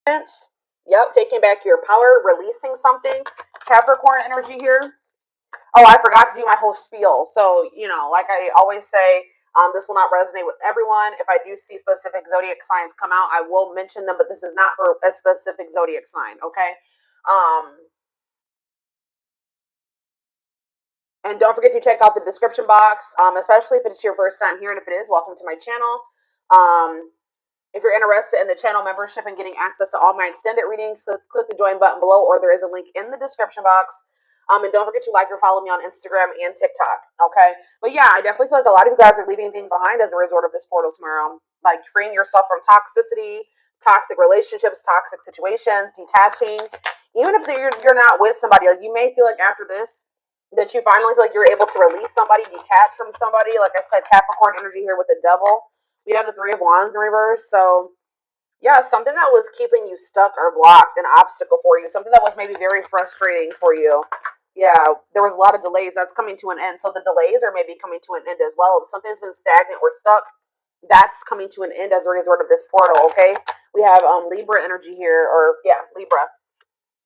Yep, taking back your power, releasing something. Capricorn energy here. Oh, I forgot to do my whole spiel. So, like I always say, this will not resonate with everyone. If I do see specific zodiac signs come out, I will mention them, but this is not for a specific zodiac sign, okay? Um, and don't forget to check out the description box, especially if it's your first time here. And if it is, welcome to my channel. If you're interested in the channel membership and getting access to all my extended readings, click the join button below, or there is a link in the description box. And don't forget to like or follow me on Instagram and TikTok. Okay. But yeah, I definitely feel like a lot of you guys are leaving things behind as a result of this portal tomorrow. Like freeing yourself from toxicity, toxic relationships, toxic situations, detaching. Even if you're not with somebody, like you may feel like after this that you finally feel like you're able to release somebody, detach from somebody. Like I said, Capricorn energy here with the devil. We have the Three of Wands in reverse. So yeah, something that was keeping you stuck or blocked, an obstacle for you, something that was maybe very frustrating for you. Yeah, there was a lot of delays. That's coming to an end. So the delays are maybe coming to an end as well. If something's been stagnant or stuck, that's coming to an end as a result of this portal, okay? We have Libra energy here, or yeah, Libra.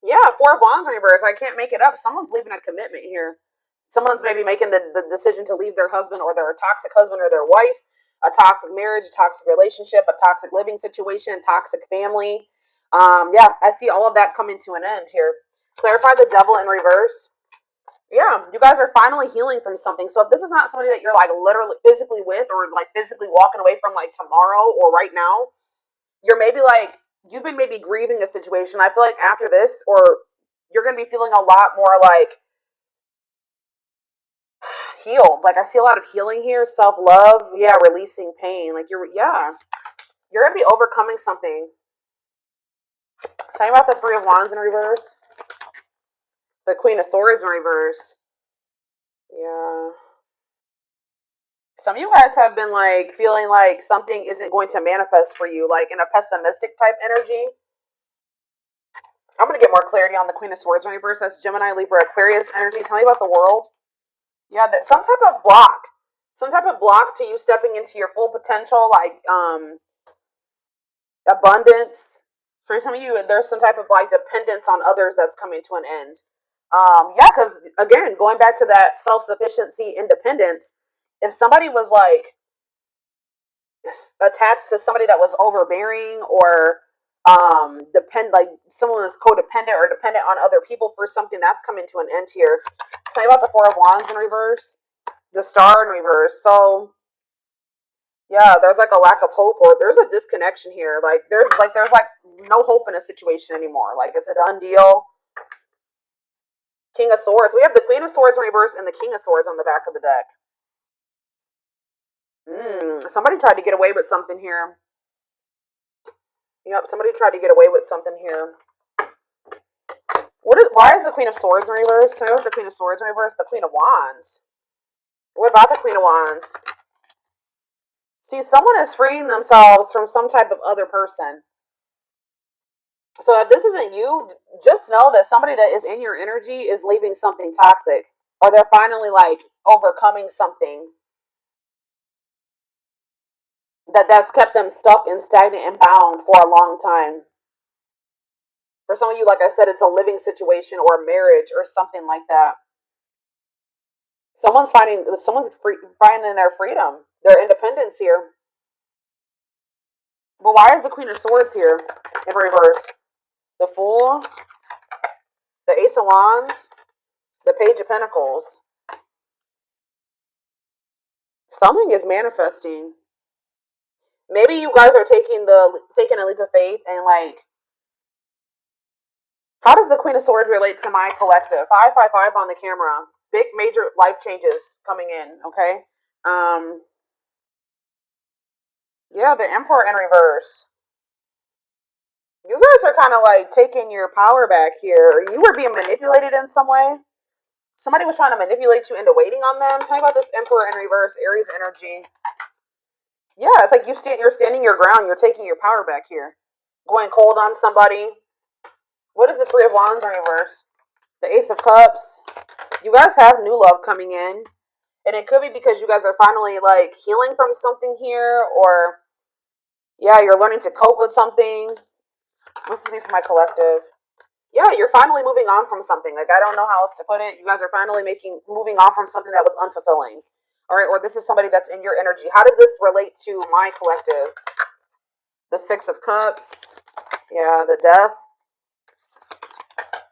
Yeah, Four of Wands in reverse. I can't make it up. Someone's leaving a commitment here. Someone's maybe making the decision to leave their husband or their toxic husband or their wife, a toxic marriage, a toxic relationship, a toxic living situation, toxic family. Yeah, I see all of that coming to an end here. Clarify the devil in reverse. Yeah, you guys are finally healing from something. So if this is not somebody that you're like literally physically with or like physically walking away from like tomorrow or right now, you're maybe like you've been maybe grieving a situation. I feel like after this, or you're gonna be feeling a lot more like healed. Like I see a lot of healing here, self love, yeah, releasing pain. Like you're gonna be overcoming something. Tell me about the Three of Wands in reverse, the Queen of Swords in reverse. Yeah. Some of you guys have been like feeling like something isn't going to manifest for you, like in a pessimistic type energy. I'm gonna get more clarity on the Queen of Swords in reverse. That's Gemini, Libra, Aquarius energy. Tell me about the world. Yeah, that some type of block to you stepping into your full potential, like abundance. For some of you, there's some type of like dependence on others that's coming to an end. Yeah, because again, going back to that self sufficiency, independence. If somebody was like attached to somebody that was overbearing or like someone was codependent or dependent on other people for something, that's coming to an end here. Tell me about the Four of Wands in reverse, the Star in reverse. So yeah, there's like a lack of hope, or there's a disconnection here. Like there's no hope in a situation anymore. Like it's a done deal. King of Swords. We have the Queen of Swords in reverse and the King of Swords on the back of the deck. Somebody tried to get away with something here. Yep, somebody tried to get away with something here. Why is the Queen of Swords in reverse? Tell me what's the Queen of Swords in reverse? The Queen of Wands. What about the Queen of Wands? See, someone is freeing themselves from some type of other person. So if this isn't you, just know that somebody that is in your energy is leaving something toxic. Or they're finally like overcoming something that's kept them stuck and stagnant and bound for a long time. For some of you, like I said, it's a living situation or a marriage or something like that. Finding their freedom, their independence here. But why is the Queen of Swords here in reverse? The Fool, the Ace of Wands, the Page of Pentacles. Something is manifesting. Maybe you guys are taking a leap of faith and like, how does the Queen of Swords relate to my collective? 555 on the camera. Big major life changes coming in, okay? Yeah, the Emperor in reverse. You guys are kind of like taking your power back here. You were being manipulated in some way. Somebody was trying to manipulate you into waiting on them. Tell me about this Emperor in reverse, Aries energy. Yeah, it's like you're standing your ground. You're taking your power back here. Going cold on somebody. What is the Three of Wands in reverse? The Ace of Cups. You guys have new love coming in. And it could be because you guys are finally like healing from something here, or yeah, you're learning to cope with something. What's this mean for my collective? Yeah, you're finally moving on from something. Like, I don't know how else to put it. You guys are finally moving on from something that was unfulfilling. All right, or this is somebody that's in your energy. How does this relate to my collective? The Six of Cups. Yeah, the Death.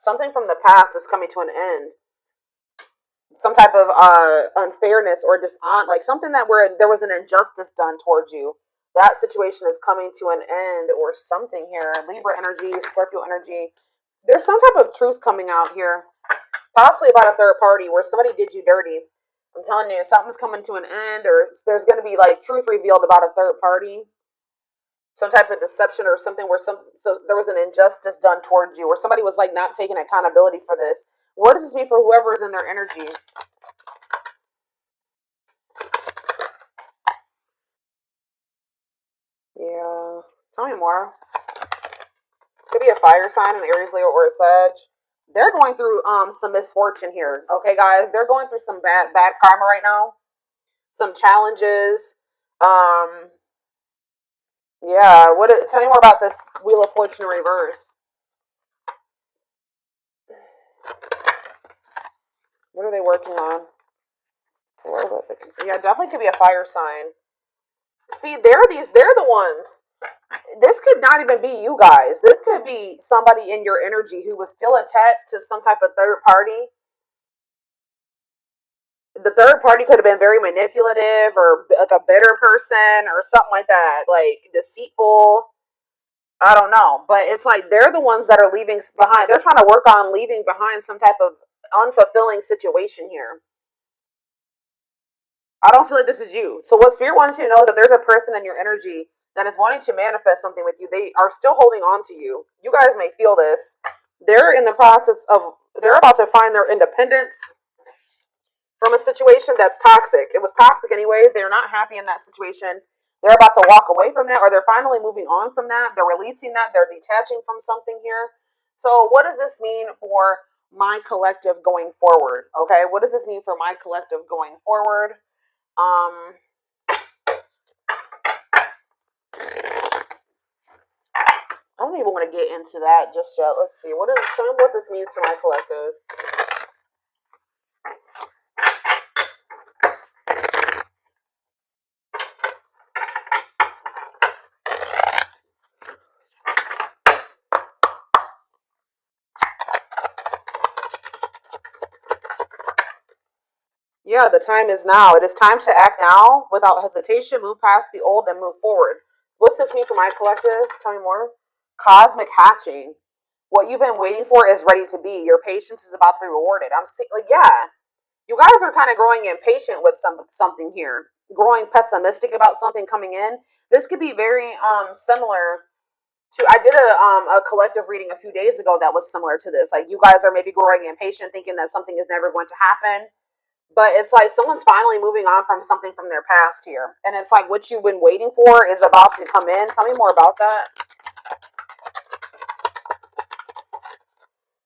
Something from the past is coming to an end. Some type of unfairness or like something that where there was an injustice done towards you. That situation is coming to an end or something here. Libra energy, Scorpio energy. There's some type of truth coming out here. Possibly about a third party where somebody did you dirty. I'm telling you, something's coming to an end, or there's going to be like truth revealed about a third party. Some type of deception or something where so there was an injustice done towards you, or somebody was like not taking accountability for this. What does this mean for whoever is in their energy? Yeah, tell me more. Could be a fire sign, an Aries, Leo, or a Sag. They're going through some misfortune here. Okay, guys, they're going through some bad karma right now. Some challenges. Yeah. Tell me more about this Wheel of Fortune in reverse. What are they working on? Yeah, definitely could be a fire sign. See, they're the ones. This could not even be you guys. This could be somebody in your energy who was still attached to some type of third party. The third party could have been very manipulative or like a bitter person or something like that, like deceitful. I don't know, but it's like they're the ones that are leaving behind. They're trying to work on leaving behind some type of unfulfilling situation here. I don't feel like this is you. So what Spirit wants you to know is that there's a person in your energy that is wanting to manifest something with you. They are still holding on to you. You guys may feel this. They're in the process of, they're about to find their independence from a situation that's toxic. It was toxic anyways. They're not happy in that situation. They're about to walk away from that, or they're finally moving on from that. They're releasing that. They're detaching from something here. So what does this mean for my collective going forward? Okay, what does this mean for my collective going forward? Um, I don't even want to get into that just yet. Let's see. Tell me what this means for my collective. Yeah, the time is now. It is time to act now without hesitation. Move past the old and move forward. What's this mean for my collective? Tell me more. Cosmic hatching. What you've been waiting for is ready to be. Your patience is about to be rewarded. Yeah. You guys are kind of growing impatient with something here. Growing pessimistic about something coming in. This could be very similar to, I did a collective reading a few days ago that was similar to this. Like, you guys are maybe growing impatient, thinking that something is never going to happen, but it's like someone's finally moving on from something from their past here, and it's like what you've been waiting for is about to come in. Tell me more about that.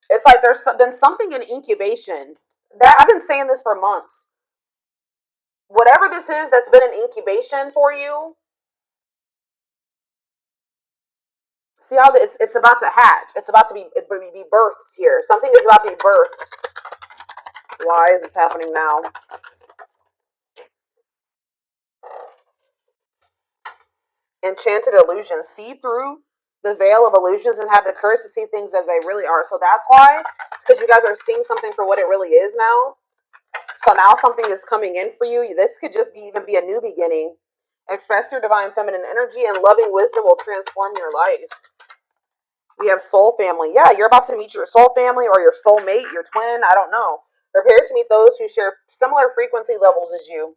It's like there's been something in incubation. That I've been saying this for months. Whatever this is that's been an incubation for you, see how it's about to hatch. It's about to be birthed here. Something is about to be birthed. Why is this happening now? Enchanted illusions. See through the veil of illusions and have the courage to see things as they really are. So that's why. It's because you guys are seeing something for what it really is now. So now something is coming in for you. This could just even be a new beginning. Express your divine feminine energy, and loving wisdom will transform your life. We have soul family. Yeah, you're about to meet your soul family or your soul mate, your twin. I don't know. Prepare to meet those who share similar frequency levels as you.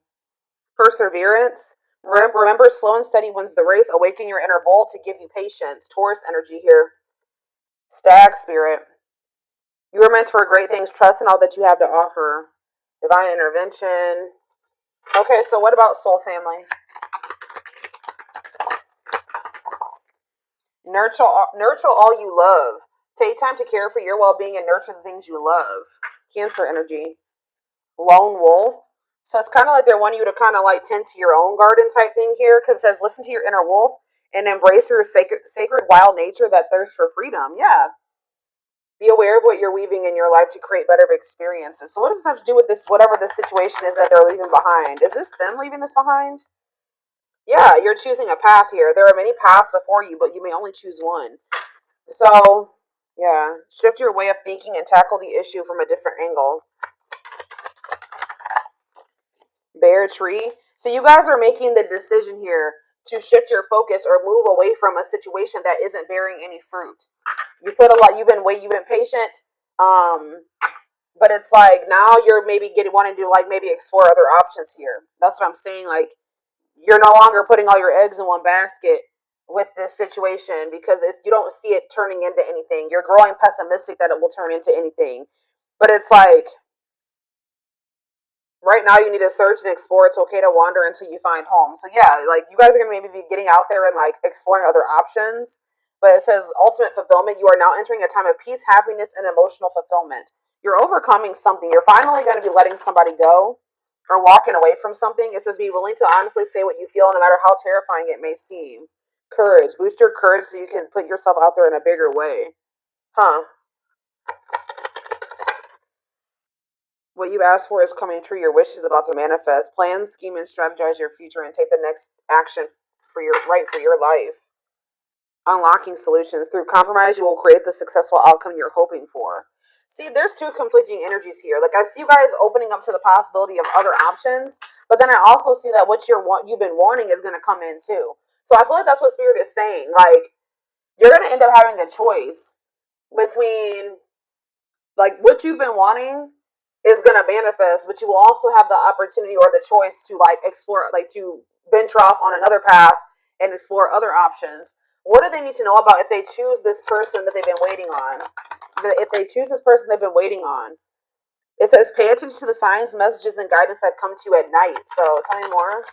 Perseverance. Remember, slow and steady wins the race. Awaken your inner bull to give you patience. Taurus energy here. Stag spirit. You are meant for great things. Trust in all that you have to offer. Divine intervention. Okay, so what about soul family? Nurture all you love. Take time to care for your well-being and nurture the things you love. Cancer energy. Lone wolf. So it's kind of like they're wanting you to kind of like tend to your own garden type thing here, because it says listen to your inner wolf and embrace your sacred wild nature that thirsts for freedom. Yeah. Be aware of what you're weaving in your life to create better experiences. So what does this have to do with this, whatever this situation is that they're leaving behind? Is this them leaving this behind? Yeah, you're choosing a path here. There are many paths before you, but you may only choose one. So, yeah, shift your way of thinking and tackle the issue from a different angle. Bear tree. So you guys are making the decision here to shift your focus or move away from a situation that isn't bearing any fruit. You put a lot. You've been patient. But it's like now you're maybe wanting to like maybe explore other options here. That's what I'm saying. Like you're no longer putting all your eggs in one basket with this situation because you don't see it turning into anything. You're growing pessimistic that it will turn into anything. But it's like right now you need to search and explore. It's okay to wander until you find home. So yeah, like you guys are gonna maybe be getting out there and like exploring other options. But it says ultimate fulfillment. You are now entering a time of peace, happiness, and emotional fulfillment. You're overcoming something. You're finally going to be letting somebody go or walking away from something. It says be willing to honestly say what you feel no matter how terrifying it may seem. Courage. Boost your courage so you can put yourself out there in a bigger way. Huh. What you asked for is coming true. Your wish is about to manifest. Plan, scheme, and strategize your future and take the next action for your life. Unlocking solutions. Through compromise, you will create the successful outcome you're hoping for. See, there's two conflicting energies here. Like I see you guys opening up to the possibility of other options, but then I also see that what you've been wanting is going to come in too. So I feel like that's what Spirit is saying. Like you're going to end up having a choice between like what you've been wanting is going to manifest, but you will also have the opportunity or the choice to like explore, like to venture off on another path and explore other options. What do they need to know about if they choose this person that they've been waiting on? If they choose this person they've been waiting on, it says pay attention to the signs, messages, and guidance that come to you at night. So tell me more.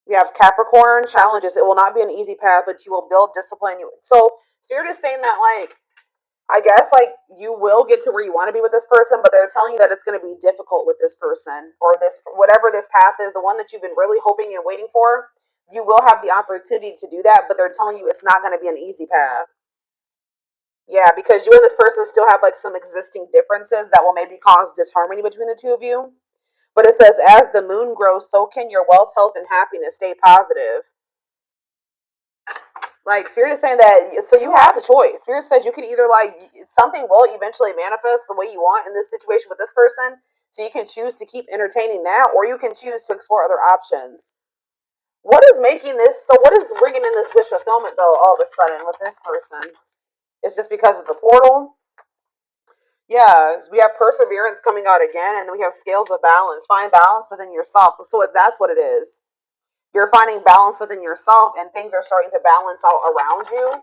We have Capricorn challenges. It will not be an easy path, but you will build discipline. So Spirit is saying that like I guess like you will get to where you want to be with this person, but they're telling you that it's going to be difficult with this person or this whatever this path is, the one that you've been really hoping and waiting for. You will have the opportunity to do that, but they're telling you it's not going to be an easy path. Yeah, because you and this person still have like some existing differences that will maybe cause disharmony between the two of you. But it says, as the moon grows, so can your wealth, health, and happiness. Stay positive. Like Spirit is saying that, so you have the choice. Spirit says you can either like something will eventually manifest the way you want in this situation with this person, so you can choose to keep entertaining that, or you can choose to explore other options. What is making this? So what is bringing in this wish fulfillment though? All of a sudden with this person, it's just because of the portal. Yeah, we have perseverance coming out again, and then we have scales of balance. Find balance within yourself. So that's what it is. You're finding balance within yourself, and things are starting to balance out around you.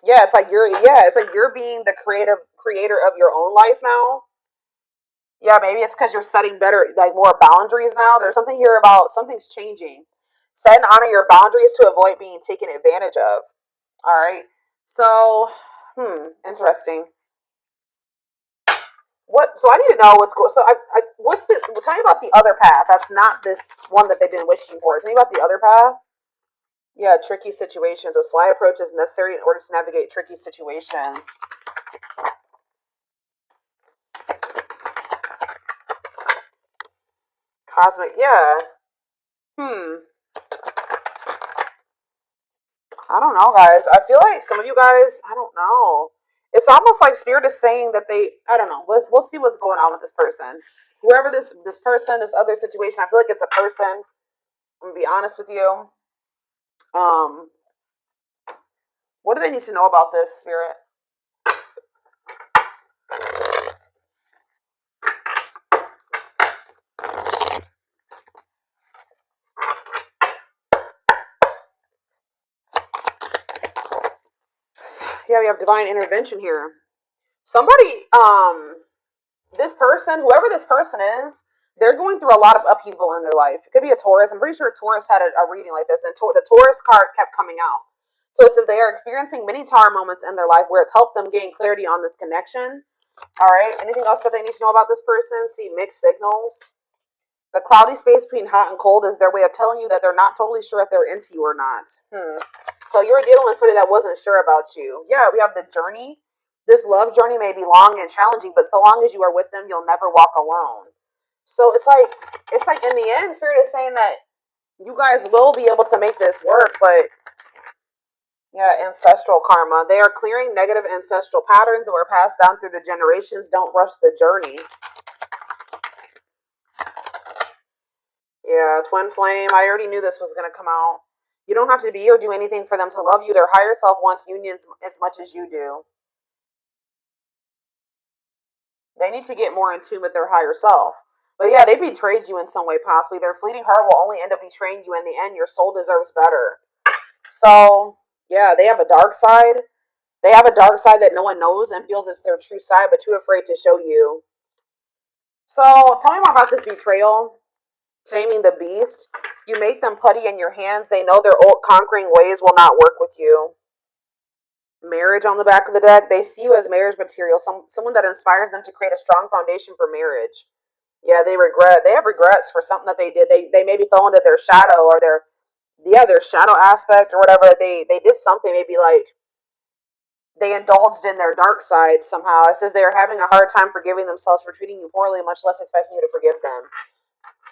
It's like you're being the creator of your own life now. Yeah, maybe it's because you're setting better, like more boundaries now. There's something here about something's changing. Set and honor your boundaries to avoid being taken advantage of. All right. So, interesting. What? So I need to know what's going. So what's this? Well, tell me about the other path. That's not this one that they've been wishing for. Tell me about the other path. Yeah, tricky situations. A sly approach is necessary in order to navigate tricky situations. Cosmic, yeah. I don't know, guys. I feel like some of you guys, I don't know. It's almost like Spirit is saying that I don't know. We'll see what's going on with this person. Whoever this person, this other situation, I feel like it's a person. I'm gonna be honest with you. Um, what do they need to know about this, Spirit? Yeah, we have divine intervention here. Somebody, this person, whoever this person is, they're going through a lot of upheaval in their life. It could be a Taurus. I'm pretty sure Taurus had a reading like this, and the Taurus card kept coming out. So it says they are experiencing many tower moments in their life where it's helped them gain clarity on this connection. All right. Anything else that they need to know about this person? See mixed signals. The cloudy space between hot and cold is their way of telling you that they're not totally sure if they're into you or not. So you're dealing with somebody that wasn't sure about you. Yeah, we have the journey. This love journey may be long and challenging, but so long as you are with them, you'll never walk alone. So it's like in the end, Spirit is saying that you guys will be able to make this work, but yeah, ancestral karma. They are clearing negative ancestral patterns that were passed down through the generations. Don't rush the journey. Yeah, twin flame. I already knew this was going to come out. You don't have to be or do anything for them to love you. Their higher self wants unions as much as you do. They need to get more in tune with their higher self. But yeah, they betrayed you in some way, possibly. Their fleeting heart will only end up betraying you in the end. Your soul deserves better. So, yeah, they have a dark side. They have a dark side that no one knows and feels it's their true side, but too afraid to show you. So, tell me more about this betrayal. Taming the beast. You make them putty in your hands. They know their old conquering ways will not work with you. Marriage on the back of the deck. They see you as marriage material. Someone that inspires them to create a strong foundation for marriage. Yeah, they regret. They have regrets for something that they did. They maybe fell into their shadow or their shadow aspect or whatever. They did something maybe like they indulged in their dark side somehow. It says they are having a hard time forgiving themselves for treating you poorly, much less expecting you to forgive them.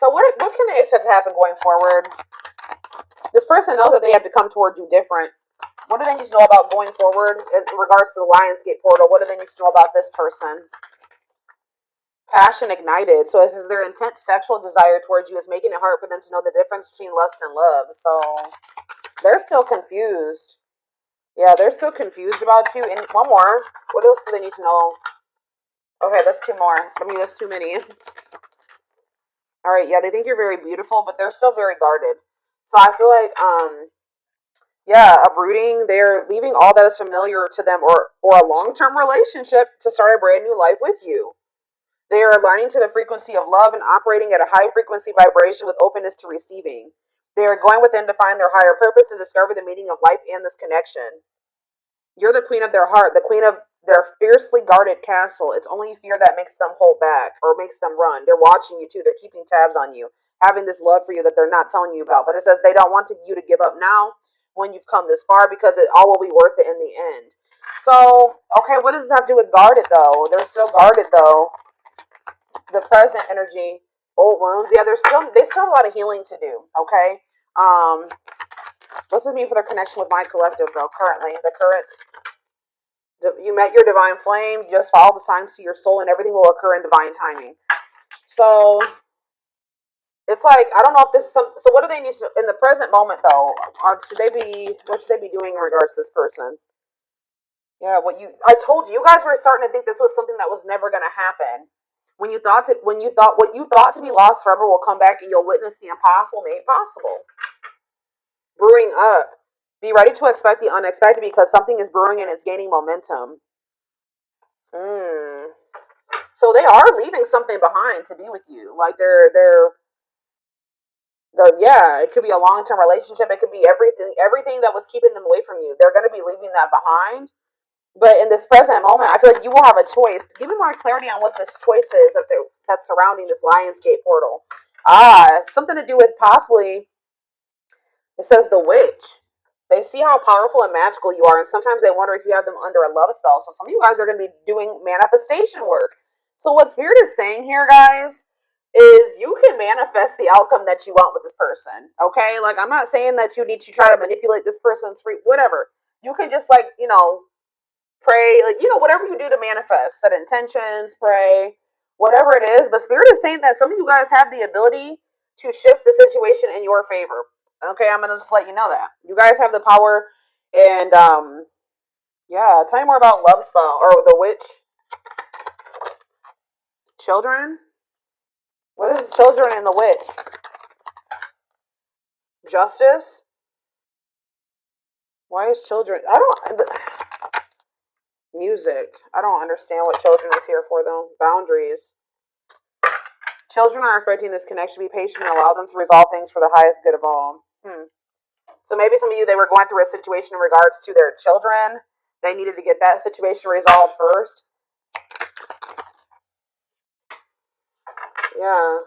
So what can they expect to happen going forward? This person knows that they have to come towards you different. What do they need to know about going forward in regards to the Lionsgate portal? What do they need to know about this person? Passion ignited. So it says their intense sexual desire towards you is making it hard for them to know the difference between lust and love. So they're still confused. Yeah, they're still confused about you. And one more. What else do they need to know? Okay, that's two more. I mean, that's too many. All right, yeah, they think you're very beautiful, but they're still very guarded. So I feel like, yeah, uprooting. They're leaving all that is familiar to them, or a long-term relationship to start a brand new life with you. They are aligning to the frequency of love and operating at a high frequency vibration with openness to receiving. They are going within to find their higher purpose and discover the meaning of life and this connection. You're the queen of their heart, the queen of their fiercely guarded castle. It's only fear that makes them hold back or makes them run. They're watching you too. They're keeping tabs on you, having this love for you that they're not telling you about. But it says they don't want you to give up now when you've come this far because it all will be worth it in the end. So, okay, what does this have to do with guarded though? They're still guarded though. The present energy, old wounds. Yeah, they still have a lot of healing to do. Okay. What's this mean for their connection with my collective though? Currently, the current. You met your divine flame. You just follow the signs to your soul, and everything will occur in divine timing. So it's like I don't know if this is some. So what do they need to, in the present moment though? Should they be? What should they be doing in regards to this person? Yeah, I told you, you guys were starting to think this was something that was never going to happen. When you thought what you thought to be lost forever will come back, and you'll witness the impossible made possible. Brewing up. Be ready to expect the unexpected because something is brewing and it's gaining momentum. So they are leaving something behind to be with you. Like yeah, it could be a long term relationship. It could be everything that was keeping them away from you. They're going to be leaving that behind. But in this present moment, I feel like you will have a choice. Give me more clarity on what this choice is that's surrounding this Lionsgate portal. Something to do with possibly. It says the witch. They see how powerful and magical you are, and sometimes they wonder if you have them under a love spell. So some of you guys are going to be doing manifestation work. So what Spirit is saying here, guys, is you can manifest the outcome that you want with this person. Okay? Like, I'm not saying that you need to try to manipulate this person's free, whatever. You can just, like, pray, like, whatever you do to manifest, set intentions, pray, whatever it is. But Spirit is saying that some of you guys have the ability to shift the situation in your favor. Okay, I'm gonna just let you know that you guys have the power, and yeah. Tell me more about love spell or the witch. Children. What is children and the witch? Justice. Why is children? I don't. Music. I don't understand what children is here for though. Boundaries. Children are affecting this connection. Be patient and allow them to resolve things for the highest good of all. So maybe some of you, they were going through a situation in regards to their children. They needed to get that situation resolved first. Yeah.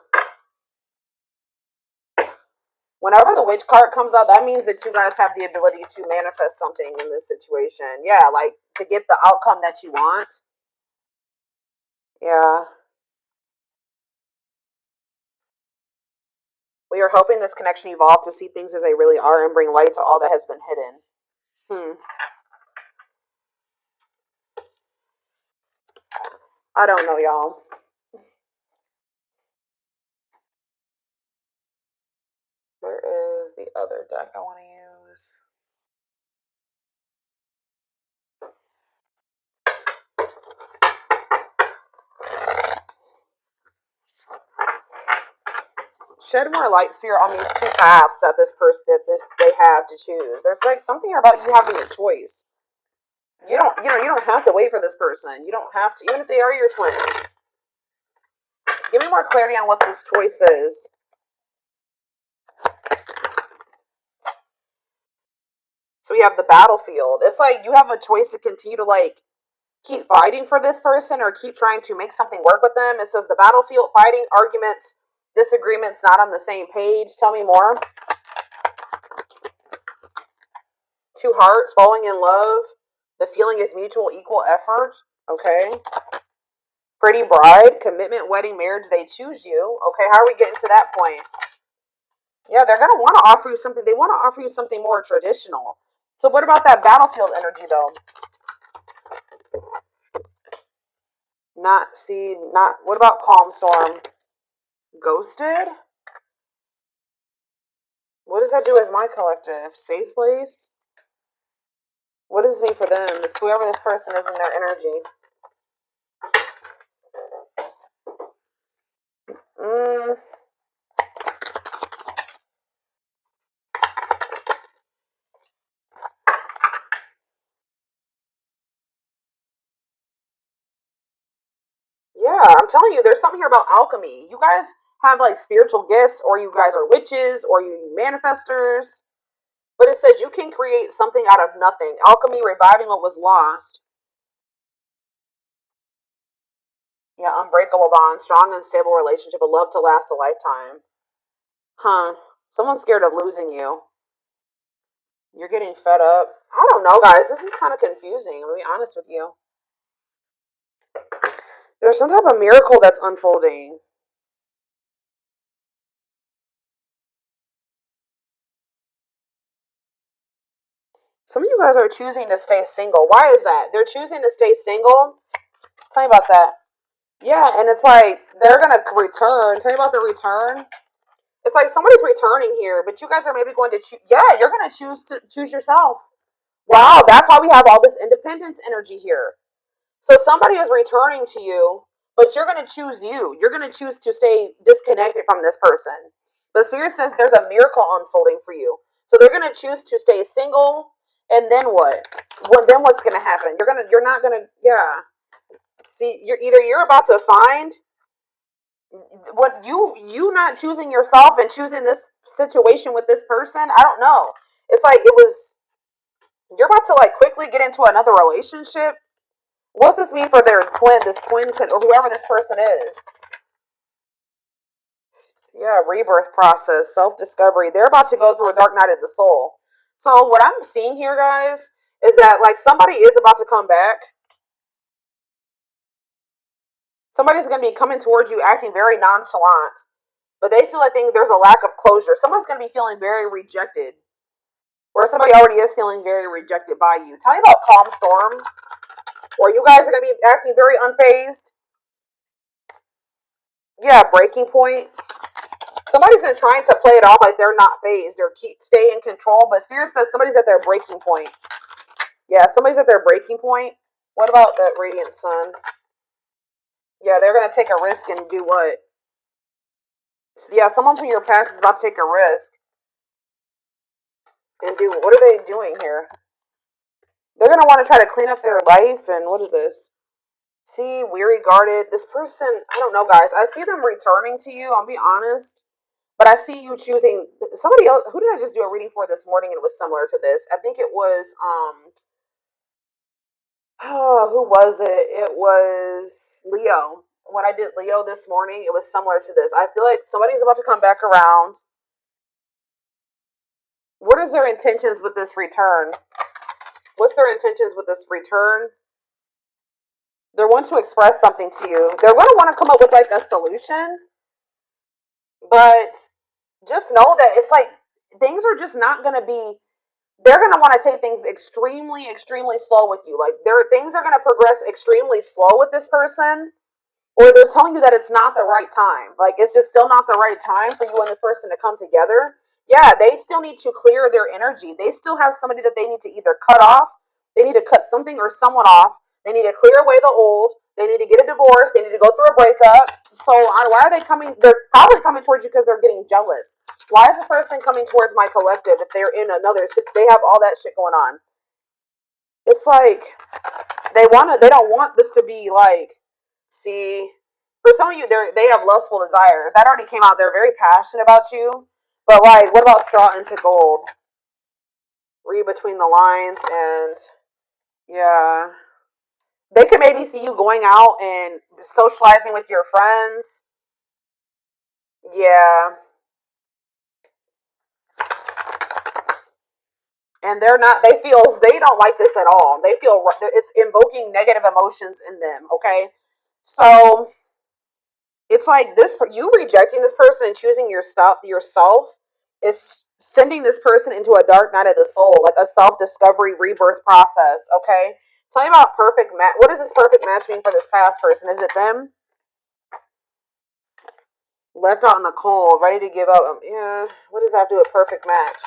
Whenever the witch card comes out, that means that you guys have the ability to manifest something in this situation. Yeah, like to get the outcome that you want. Yeah. We are hoping this connection evolve to see things as they really are and bring light to all that has been hidden. I don't know, y'all. Where is the other deck I want to use? Shed more light, Spirit, on these two paths that they have to choose. There's like something about you having a choice. You don't have to wait for this person. You don't have to, even if they are your twin. Give me more clarity on what this choice is. So we have the battlefield. It's like you have a choice to continue to like keep fighting for this person or keep trying to make something work with them. It says the battlefield, fighting, arguments, disagreements, not on the same page. Tell me more. Two hearts, falling in love. The feeling is mutual, equal effort. Okay. Pretty bride, commitment, wedding, marriage. They choose you. Okay, how are we getting to that point? Yeah, they're going to want to offer you something. They want to offer you something more traditional. So what about that battlefield energy, though? What about calm storm? Ghosted? What does that do with my collective? Safe place? What does this mean for them? It's whoever this person is in their energy. Yeah, I'm telling you, there's something here about alchemy. You guys have like spiritual gifts, or you guys are witches, or you manifestors. But it says you can create something out of nothing. Alchemy, reviving what was lost. Yeah, unbreakable bond, strong and stable relationship, a love to last a lifetime. Huh. Someone's scared of losing you. You're getting fed up. I don't know, guys. This is kind of confusing. I'm going to be honest with you. There's some type of miracle that's unfolding. Some of you guys are choosing to stay single. Why is that? They're choosing to stay single. Tell me about that. Yeah, and it's like they're going to return. Tell me about the return. It's like somebody's returning here, but you guys are maybe going to choose. Yeah, you're going to choose yourself. Wow, that's why we have all this independence energy here. So somebody is returning to you, but you're going to choose you. You're going to choose to stay disconnected from this person. But Spirit says there's a miracle unfolding for you. So they're going to choose to stay single, and then what? Then what's going to happen? You're not going to, yeah. See, you're about to find what you not choosing yourself and choosing this situation with this person. I don't know. It's like you're about to like quickly get into another relationship. What's this mean for this twin, or whoever this person is? Yeah, rebirth process, self-discovery. They're about to go through a dark night of the soul. So what I'm seeing here, guys, is that like somebody is about to come back. Somebody's going to be coming towards you acting very nonchalant, but they feel like there's a lack of closure. Someone's going to be feeling very rejected, or somebody already is feeling very rejected by you. Tell me about calm storm, or you guys are going to be acting very unfazed. Yeah, breaking point. Somebody's going to try to play it off like they're not phased or stay in control, but Spirit says somebody's at their breaking point. Yeah, somebody's at their breaking point. What about that radiant sun? Yeah, they're going to take a risk and do what? Yeah, someone from your past is about to take a risk and do what are they doing here? They're going to want to try to clean up their life, and what is this? See, weary, guarded. This person, I don't know, guys. I see them returning to you, I'll be honest. But I see you choosing somebody else. Who did I just do a reading for this morning? And it was similar to this. I think it was oh, who was it? It was Leo. When I did Leo this morning, it was similar to this. I feel like somebody's about to come back around. What is their intentions with this return? What's their intentions with this return? They want to express something to you. They're going to want to come up with like a solution, but just know that it's like things are just not going to be. They're going to want to take things extremely, extremely slow with you. Like things are going to progress extremely slow with this person, or they're telling you that it's not the right time. Like it's just still not the right time for you and this person to come together. Yeah, they still need to clear their energy. They still have somebody that they need to either cut off, they need to cut something or someone off, they need to clear away the old, they need to get a divorce, they need to go through a breakup. So why are they coming? They're probably coming towards you because they're getting jealous. Why is this person coming towards my collective if they're in another, they have all that shit going on? It's like they don't want this to be like, see, for some of you, they have lustful desires. That already came out. They're very passionate about you. But like, what about straw into gold? Read between the lines, and yeah, they could maybe see you going out and socializing with your friends. Yeah, and they're not. They don't like this at all. They feel it's invoking negative emotions in them. Okay, so it's like this, you rejecting this person and choosing yourself is sending this person into a dark night of the soul, like a self-discovery rebirth process. Okay, tell me about perfect match. What does this perfect match mean for this past person? Is it them left out in the cold, ready to give up? Yeah, what does that have to do with perfect match?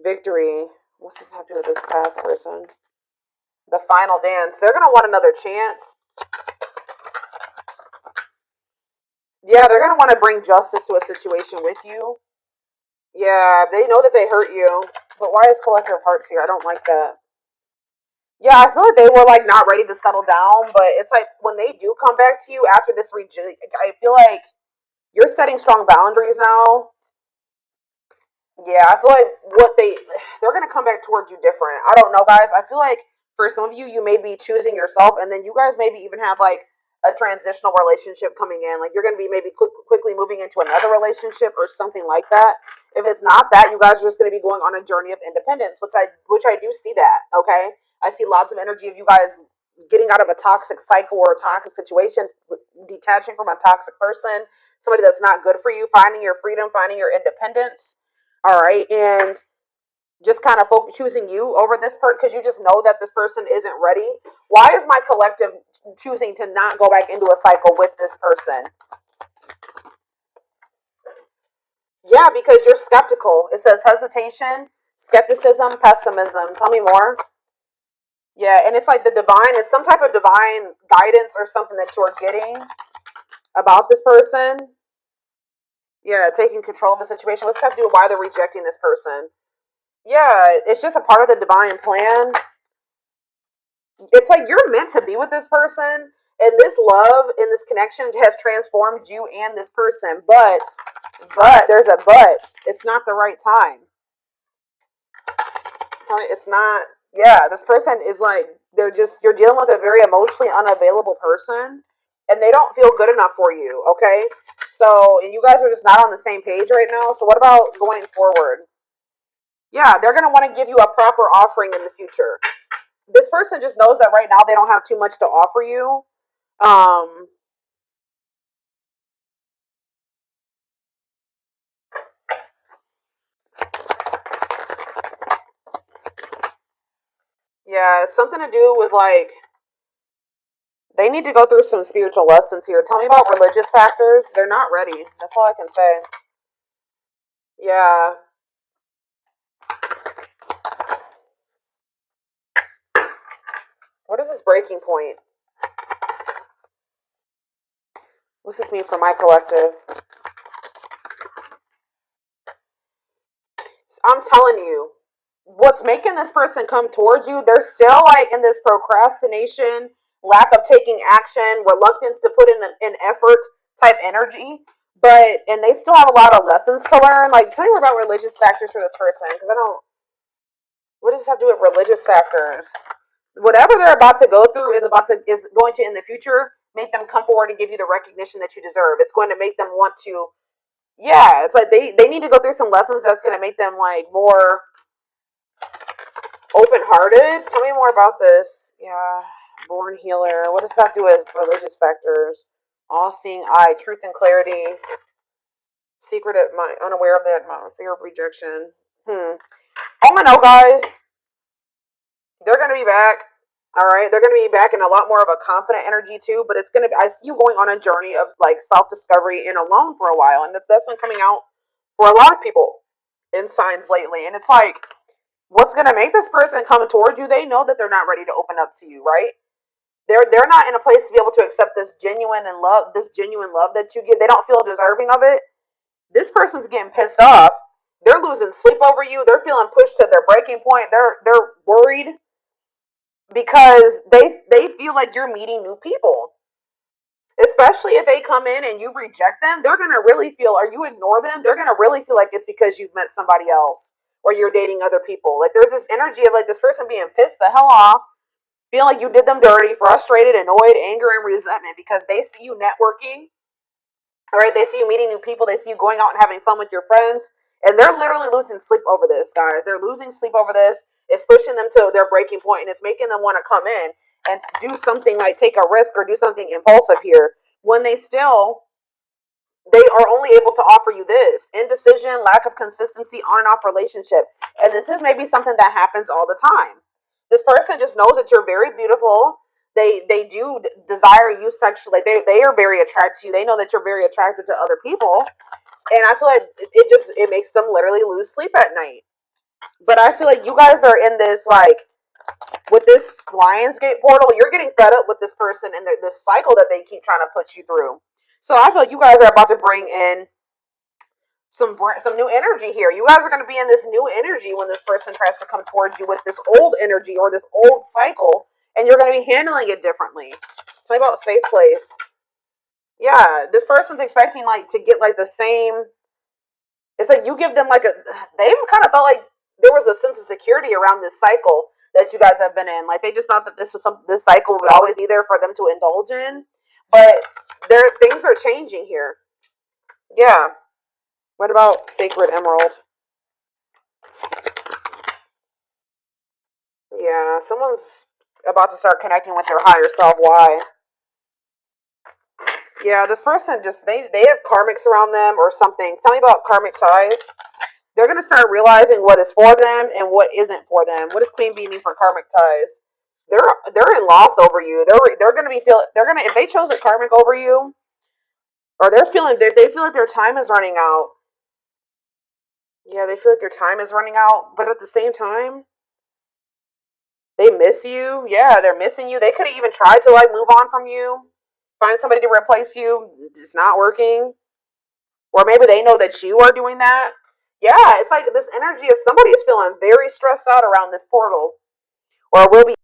Victory. What's this have to do with this past person? The final dance. They're gonna want another chance. Yeah, they're gonna want to bring justice to a situation with you. Yeah, they know that they hurt you. But why is Collector of Hearts here? I don't like that. Yeah, I feel like they were like not ready to settle down, but it's like when they do come back to you after this I feel like you're setting strong boundaries now. Yeah, I feel like they're gonna come back towards you different. I don't know, guys. I feel like for some of you, you may be choosing yourself, and then you guys maybe even have like a transitional relationship coming in. Like you're gonna be maybe quickly moving into another relationship or something like that. If it's not that, you guys are just gonna be going on a journey of independence, which I do see that. Okay, I see lots of energy of you guys getting out of a toxic cycle or a toxic situation, detaching from a toxic person, somebody that's not good for you, finding your freedom, finding your independence. All right, and just kind of choosing you over this person because you just know that this person isn't ready. Why is my collective choosing to not go back into a cycle with this person? Yeah, because you're skeptical. It says hesitation, skepticism, pessimism. Tell me more. Yeah, and it's like the divine is some type of divine guidance or something that you're getting about this person. Yeah, taking control of the situation. What's that have to do with why they're rejecting this person? Yeah, it's just a part of the divine plan. It's like you're meant to be with this person, and this love and this connection has transformed you and this person. But there's a but. It's not the right time. It's not. Yeah, this person is like you're dealing with a very emotionally unavailable person, and they don't feel good enough for you. Okay, so and you guys are just not on the same page right now. So what about going forward? Yeah, they're gonna want to give you a proper offering in the future. This person just knows that right now they don't have too much to offer you. Um, yeah, it's something to do with like they need to go through some spiritual lessons here. Tell me about religious factors. They're not ready. That's all I can say. Yeah. What is this breaking point? What's this mean for my collective? I'm telling you, what's making this person come towards you, they're still like in this procrastination, lack of taking action, reluctance to put in an effort type energy. But and they still have a lot of lessons to learn. Like, tell me more about religious factors for this person, because I don't. What does this have to do with religious factors? Whatever they're about to go through is going to in the future make them come forward and give you the recognition that you deserve. It's going to make them want to Yeah, it's like they need to go through some lessons that's going to make them like more open-hearted. Tell me more about this. Yeah, born healer. What does that do with religious factors? All-seeing eye, truth and clarity. Secretive mind, unaware of that fear of rejection. All I know, guys, they're going to be back. All right, they're going to be back in a lot more of a confident energy too. But it's going to be, I see you going on a journey of like self-discovery and alone for a while, and that's been coming out for a lot of people in signs lately. And it's like, what's going to make this person come towards you? They know that they're not ready to open up to you, right? They're not in a place to be able to accept this genuine love that you give. They don't feel deserving of it. This person's getting pissed off. They're losing sleep over you. They're feeling pushed to their breaking point. They're worried because they feel like you're meeting new people. Especially if they come in and you reject them, they're gonna really feel, or you ignore them, they're gonna really feel like it's because you've met somebody else or you're dating other people. Like there's this energy of like this person being pissed the hell off, feeling like you did them dirty, frustrated, annoyed, anger, and resentment because they see you networking. All right, they see you meeting new people, they see you going out and having fun with your friends, and they're literally losing sleep over this, guys. They're losing sleep over this. It's pushing them to their breaking point, and it's making them want to come in and do something like take a risk or do something impulsive here when they are only able to offer you this indecision, lack of consistency, on and off relationship. And this is maybe something that happens all the time. This person just knows that you're very beautiful. They do desire you sexually. They are very attracted to you. They know that you're very attracted to other people. And I feel like it makes them literally lose sleep at night. But I feel like you guys are in this like with this Lionsgate portal, you're getting fed up with this person and this cycle that they keep trying to put you through. So I feel like you guys are about to bring in some new energy here. You guys are going to be in this new energy when this person tries to come towards you with this old energy or this old cycle, and you're going to be handling it differently. Tell me about safe place. Yeah, this person's expecting like to get like the same. It's like you give them like a. They kind of felt like there was a sense of security around this cycle that you guys have been in. Like they just thought that this cycle would always be there for them to indulge in, but things are changing here. Yeah. What about Sacred Emerald? Yeah, someone's about to start connecting with their higher self. Why? Yeah, this person just they have karmics around them or something. Tell me about karmic ties. They're gonna start realizing what is for them and what isn't for them. What does Queen Bee mean for karmic ties? They're in loss over you. They're gonna be they're gonna if they chose a karmic over you, or they're feeling they feel like their time is running out. Yeah, they feel like their time is running out, but at the same time, they miss you. Yeah, they're missing you. They could have even tried to like move on from you, find somebody to replace you. It's not working. Or maybe they know that you are doing that. Yeah, it's like this energy of somebody is feeling very stressed out around this portal. Or will be